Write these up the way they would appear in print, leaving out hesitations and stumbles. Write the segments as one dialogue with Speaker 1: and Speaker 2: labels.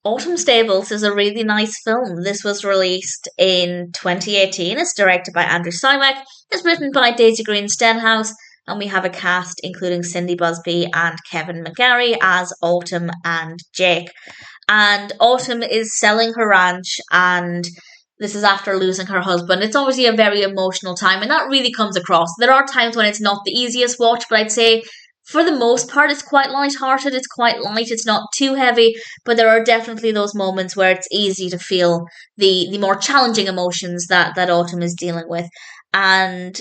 Speaker 1: Autumn Stables is a really nice film. This was released in 2018. It's directed by Andrew Cymek. It's written by Daisygreen Stenhouse, and we have a cast including Cindy Busby and Kevin McGarry as Autumn and Jake. And Autumn is selling her ranch, and this is after losing her husband. It's obviously a very emotional time, and that really comes across. There are times when it's not the easiest watch, but I'd say for the most part, it's quite light-hearted. It's quite light. It's not too heavy, but there are definitely those moments where it's easy to feel the more challenging emotions that Autumn is dealing with. And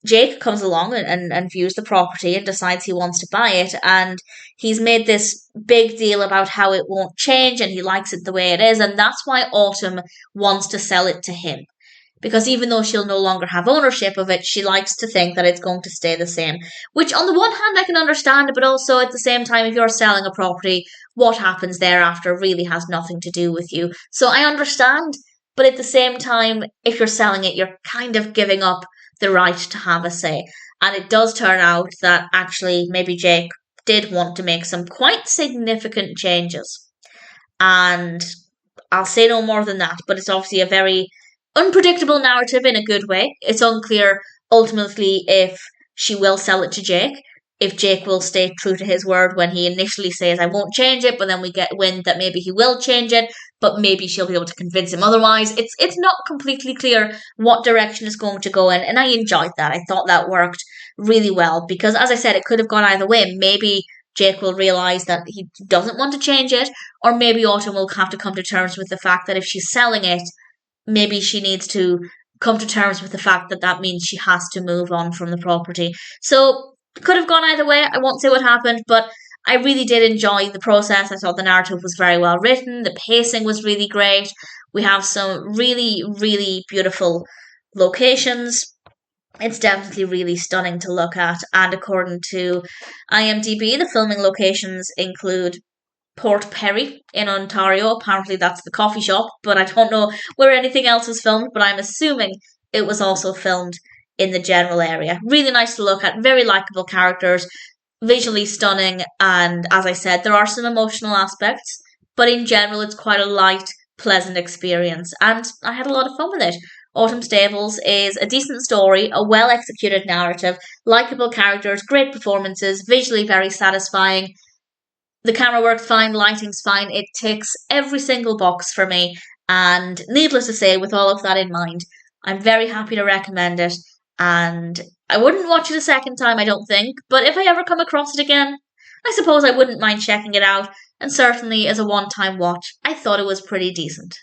Speaker 1: Jake comes along and views the property and decides he wants to buy it. And he's made this big deal about how it won't change and he likes it the way it is. And that's why Autumn wants to sell it to him. Because even though she'll no longer have ownership of it, she likes to think that it's going to stay the same. Which, on the one hand, I can understand, but also at the same time, if you're selling a property, what happens thereafter really has nothing to do with you. So I understand, but at the same time, if you're selling it, you're kind of giving up the right to have a say. And it does turn out that actually maybe Jake did want to make some quite significant changes. And I'll say no more than that, but it's obviously a very unpredictable narrative in a good way. It's unclear ultimately if she will sell it to Jake, if Jake will stay true to his word when he initially says, I won't change it, but then we get wind that maybe he will change it, but maybe she'll be able to convince him otherwise. It's not completely clear what direction it's going to go in, and I enjoyed that. I thought that worked really well, because as I said, it could have gone either way. Maybe Jake will realise that he doesn't want to change it, or maybe Autumn will have to come to terms with the fact that if she's selling it, maybe she needs to come to terms with the fact that that means she has to move on from the property. So, could have gone either way. I won't say what happened, but I really did enjoy the process. I thought the narrative was very well written. The pacing was really great. We have some really, really beautiful locations. It's definitely really stunning to look at. And according to IMDb, the filming locations include Port Perry in Ontario. Apparently that's the coffee shop, but I don't know where anything else was filmed, but I'm assuming it was also filmed in the general area. Really nice to look at, very likable characters, visually stunning, and as I said, there are some emotional aspects, but in general it's quite a light, pleasant experience, and I had a lot of fun with it. Autumn Stables is a decent story, a well-executed narrative, likable characters, great performances, visually very satisfying. The camera works fine, lighting's fine, it ticks every single box for me, and needless to say, with all of that in mind, I'm very happy to recommend it, and I wouldn't watch it a second time, I don't think, but if I ever come across it again, I suppose I wouldn't mind checking it out, and certainly as a one-time watch, I thought it was pretty decent.